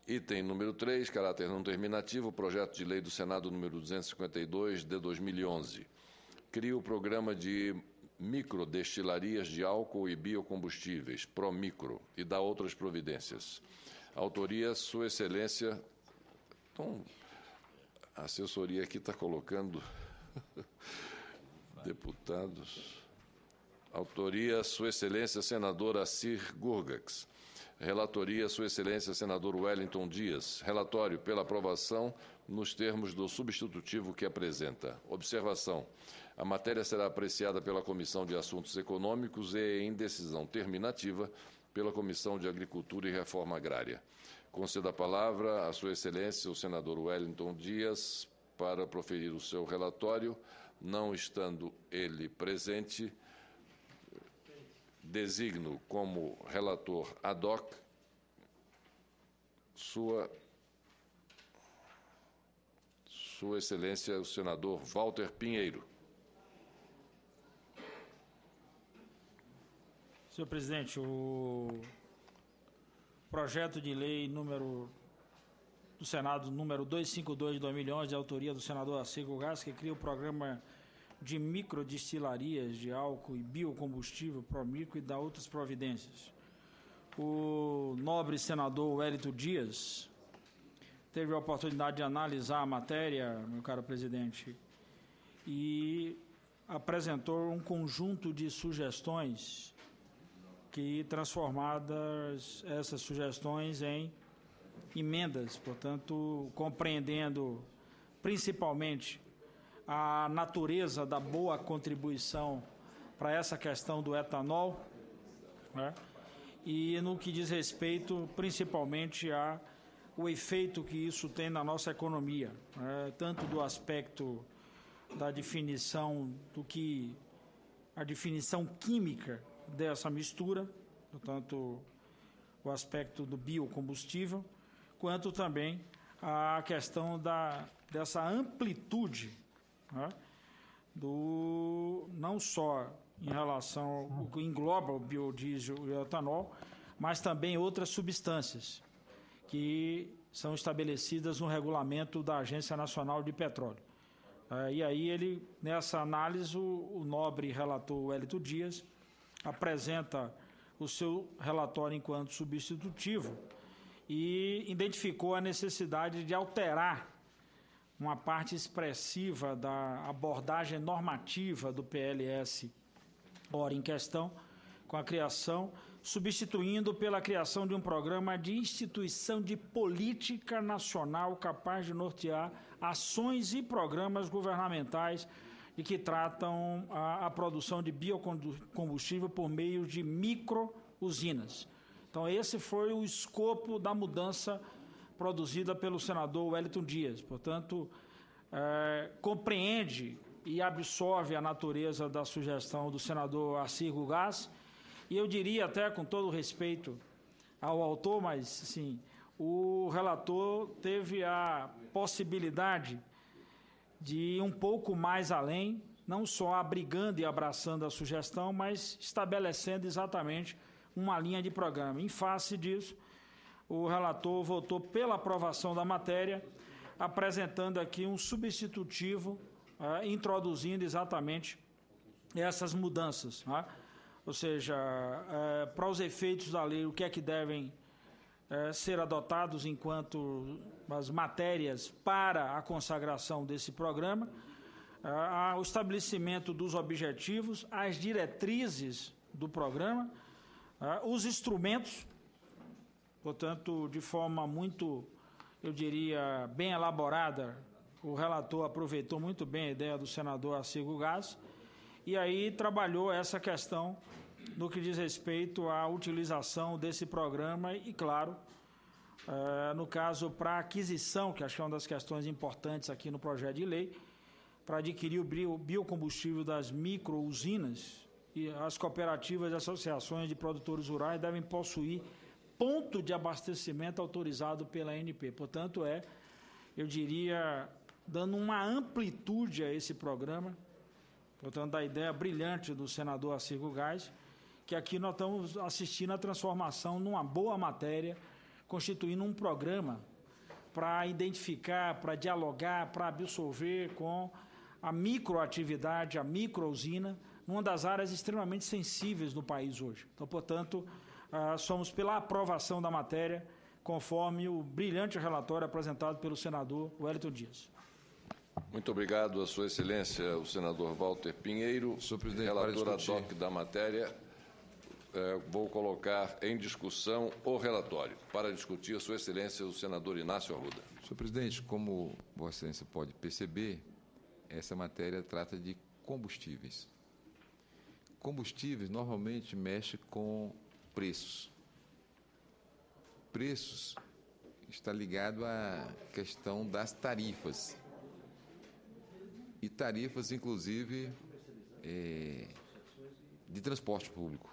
Item número 3, caráter não terminativo, projeto de lei do Senado número 252, de 2011. Cria o programa de microdestilarias de álcool e biocombustíveis, Promicro, e dá outras providências. Autoria, Sua Excelência... Então, a assessoria aqui está colocando deputados. Autoria, Sua Excelência, senador Assir Gurgax. Relatoria, Sua Excelência, senador Wellington Dias. Relatório pela aprovação nos termos do substitutivo que apresenta. Observação. A matéria será apreciada pela Comissão de Assuntos Econômicos e, em decisão terminativa, pela Comissão de Agricultura e Reforma Agrária. Concedo a palavra a Sua Excelência, o senador Wellington Dias, para proferir o seu relatório. Não estando ele presente, designo como relator ad hoc Sua Excelência, o senador Walter Pinheiro. Senhor presidente, o projeto de lei do Senado número 252 de 2011, de autoria do senador Assir Gurgax, que cria o programa de microdestilarias de álcool e biocombustível, Promicro, e dá outras providências. O nobre senador Wellington Dias teve a oportunidade de analisar a matéria, meu caro presidente, e apresentou um conjunto de sugestões que transformadas essas sugestões em emendas, portanto, compreendendo principalmente a natureza da boa contribuição para essa questão do etanol, né? E no que diz respeito principalmente ao efeito que isso tem na nossa economia, né? Tanto do aspecto da definição a definição química dessa mistura, portanto, o aspecto do biocombustível, quanto também a questão dessa amplitude, né, não só em relação ao que engloba o biodiesel e o etanol, mas também outras substâncias que são estabelecidas no regulamento da Agência Nacional de Petróleo. E aí nessa análise, o nobre relator Wellington Dias apresenta o seu relatório enquanto substitutivo e identificou a necessidade de alterar uma parte expressiva da abordagem normativa do PLS, ora em questão, com a criação, substituindo pela criação de um programa de instituição de política nacional capaz de nortear ações e programas governamentais e que tratam a produção de biocombustível por meio de micro-usinas. Então, esse foi o escopo da mudança produzida pelo senador Wellington Dias. Portanto, compreende e absorve a natureza da sugestão do senador Assir Gurgax, e eu diria até, com todo respeito ao autor, mas, sim, o relator teve a possibilidade de ir um pouco mais além, não só abrigando e abraçando a sugestão, mas estabelecendo exatamente uma linha de programa. Em face disso, o relator votou pela aprovação da matéria, apresentando aqui um substitutivo, introduzindo exatamente essas mudanças. Ou seja, para os efeitos da lei, o que é que devem ser adotados enquanto as matérias para a consagração desse programa, o estabelecimento dos objetivos, as diretrizes do programa, os instrumentos, portanto, de forma muito, eu diria, bem elaborada, o relator aproveitou muito bem a ideia do senador Assir Gurgax, e aí trabalhou essa questão no que diz respeito à utilização desse programa e, claro, no caso, para a aquisição, que acho que é uma das questões importantes aqui no projeto de lei, para adquirir o biocombustível das micro-usinas, e as cooperativas e associações de produtores rurais devem possuir ponto de abastecimento autorizado pela ANP. Portanto, eu diria, dando uma amplitude a esse programa, portanto, da ideia brilhante do senador Assir Gurgax, que aqui nós estamos assistindo a transformação numa boa matéria constituindo um programa para identificar, para dialogar, para absorver com a microatividade, a microusina, numa das áreas extremamente sensíveis do país hoje. Então, portanto, somos pela aprovação da matéria, conforme o brilhante relatório apresentado pelo senador Wellington Dias. Muito obrigado, a Sua Excelência, o senador Walter Pinheiro. Senhor presidente, relator ad hoc da matéria. Vou colocar em discussão o relatório. Para discutir, Sua Excelência, o senador Inácio Arruda. Senhor presidente, como Vossa Excelência pode perceber, essa matéria trata de combustíveis. Combustíveis normalmente mexe com preços. Preços está ligado à questão das tarifas. E tarifas, inclusive, de transporte público.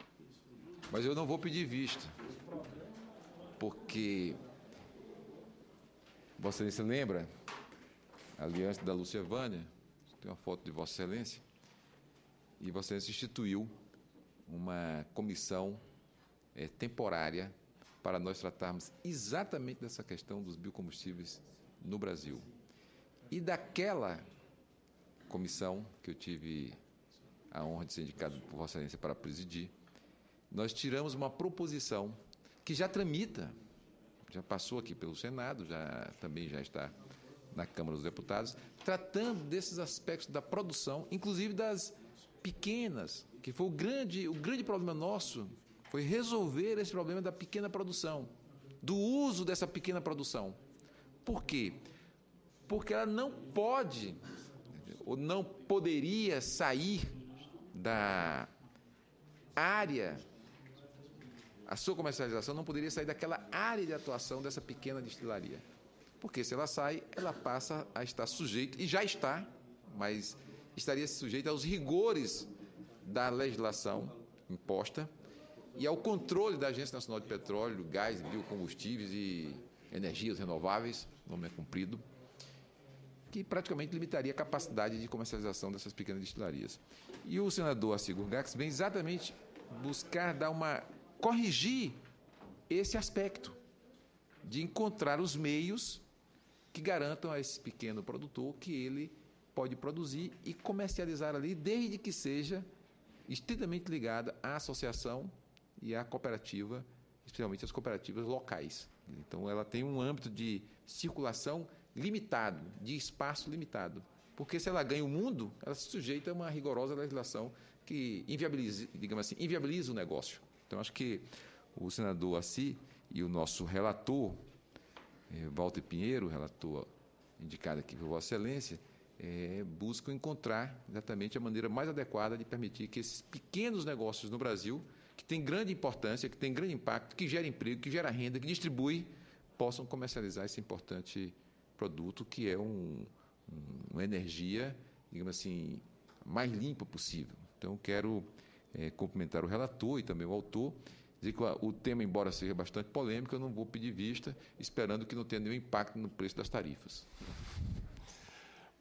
Mas eu não vou pedir vista, porque Vossa Excelência lembra a aliança da Lúcia Vânia, tem uma foto de Vossa Excelência, e Vossa Excelência instituiu uma comissão temporária para nós tratarmos exatamente dessa questão dos biocombustíveis no Brasil. E daquela comissão que eu tive a honra de ser indicado por Vossa Excelência para presidir, nós tiramos uma proposição que já tramita, já passou aqui pelo Senado, também já está na Câmara dos Deputados, tratando desses aspectos da produção, inclusive das pequenas, que foi o grande problema nosso, foi resolver esse problema da pequena produção, do uso dessa pequena produção. Por quê? Porque ela não pode, ou não poderia sair da área, a sua comercialização não poderia sair daquela área de atuação dessa pequena destilaria. Porque se ela sai, ela passa a estar sujeita, e já está, mas estaria sujeita aos rigores da legislação imposta e ao controle da Agência Nacional de Petróleo, Gás, Biocombustíveis e Energias Renováveis, o nome é comprido, que praticamente limitaria a capacidade de comercialização dessas pequenas destilarias. E o senador Assir Gurgax vem exatamente buscar corrigir esse aspecto, de encontrar os meios que garantam a esse pequeno produtor que ele pode produzir e comercializar ali, desde que seja estritamente ligada à associação e à cooperativa, especialmente as cooperativas locais. Então, ela tem um âmbito de circulação limitado, de espaço limitado, porque se ela ganha o mundo, ela se sujeita a uma rigorosa legislação que inviabiliza, digamos assim, inviabiliza o negócio. Então, acho que o senador Assir e o nosso relator, Walter Pinheiro, relator indicado aqui por Vossa Excelência, buscam encontrar exatamente a maneira mais adequada de permitir que esses pequenos negócios no Brasil, que têm grande importância, que têm grande impacto, que gera emprego, que gera renda, que distribui, possam comercializar esse importante produto, que é uma energia, digamos assim, mais limpa possível. Então, quero cumprimentar o relator e também o autor, dizer que o tema, embora seja bastante polêmico, eu não vou pedir vista, esperando que não tenha nenhum impacto no preço das tarifas.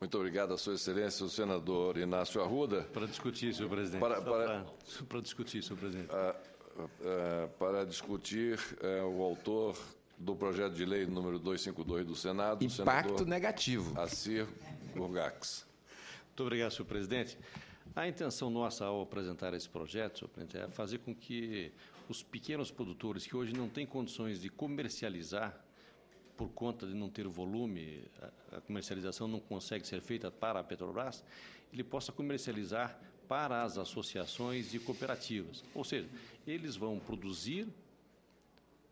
Muito obrigado, a Sua Excelência, o senador Inácio Arruda. Para discutir, senhor presidente. Para discutir, senhor presidente. Para discutir o autor do projeto de lei número 252 do Senado, Impacto negativo. Assir Gurgax. Muito obrigado, senhor presidente. A intenção nossa ao apresentar esse projeto, senhor presidente, é fazer com que os pequenos produtores que hoje não têm condições de comercializar por conta de não ter volume, a comercialização não consegue ser feita para a Petrobras, ele possa comercializar para as associações e cooperativas. Ou seja, eles vão produzir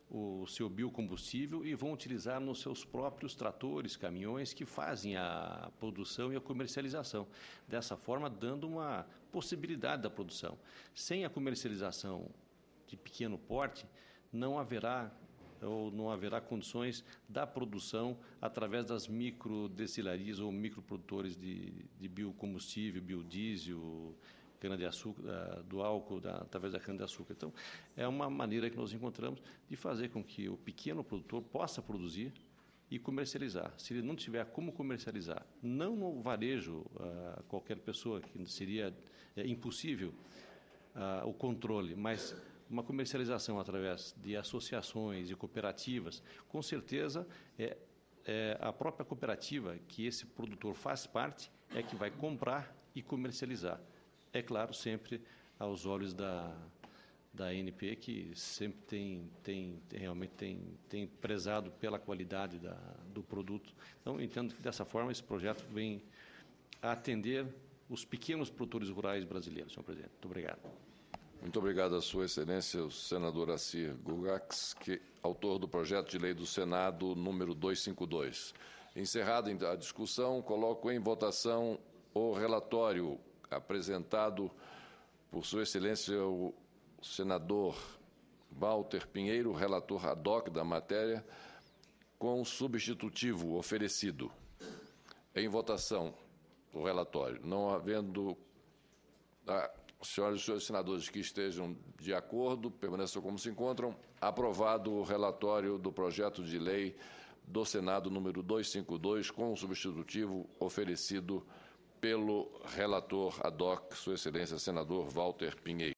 o seu biocombustível e vão utilizar nos seus próprios tratores, caminhões que fazem a produção e a comercialização. Dessa forma, dando uma possibilidade da produção. Sem a comercialização de pequeno porte, não haverá condições da produção através das microdestilarias ou microprodutores de biocombustível, biodiesel, cana-de-açúcar, do álcool, através da cana-de-açúcar. Então, é uma maneira que nós encontramos de fazer com que o pequeno produtor possa produzir e comercializar. Se ele não tiver como comercializar, não no varejo, qualquer pessoa, que seria impossível o controle, mas uma comercialização através de associações e cooperativas, com certeza a própria cooperativa que esse produtor faz parte é que vai comprar e comercializar. É claro, sempre aos olhos da ANP, que sempre realmente tem prezado pela qualidade do produto. Então, entendo que dessa forma esse projeto vem a atender os pequenos produtores rurais brasileiros, senhor presidente. Muito obrigado. Muito obrigado a Sua Excelência, o senador Assir Gurgax, autor do projeto de lei do Senado número 252. Encerrada a discussão, coloco em votação o relatório apresentado por Sua Excelência o senador Walter Pinheiro, relator ad hoc da matéria, com o substitutivo oferecido. Em votação, o relatório. Não havendo senhoras e senhores senadores que estejam de acordo, permaneçam como se encontram. Aprovado o relatório do projeto de lei do Senado número 252, com o substitutivo oferecido pelo relator ad hoc, Sua Excelência, senador Walter Pinheiro.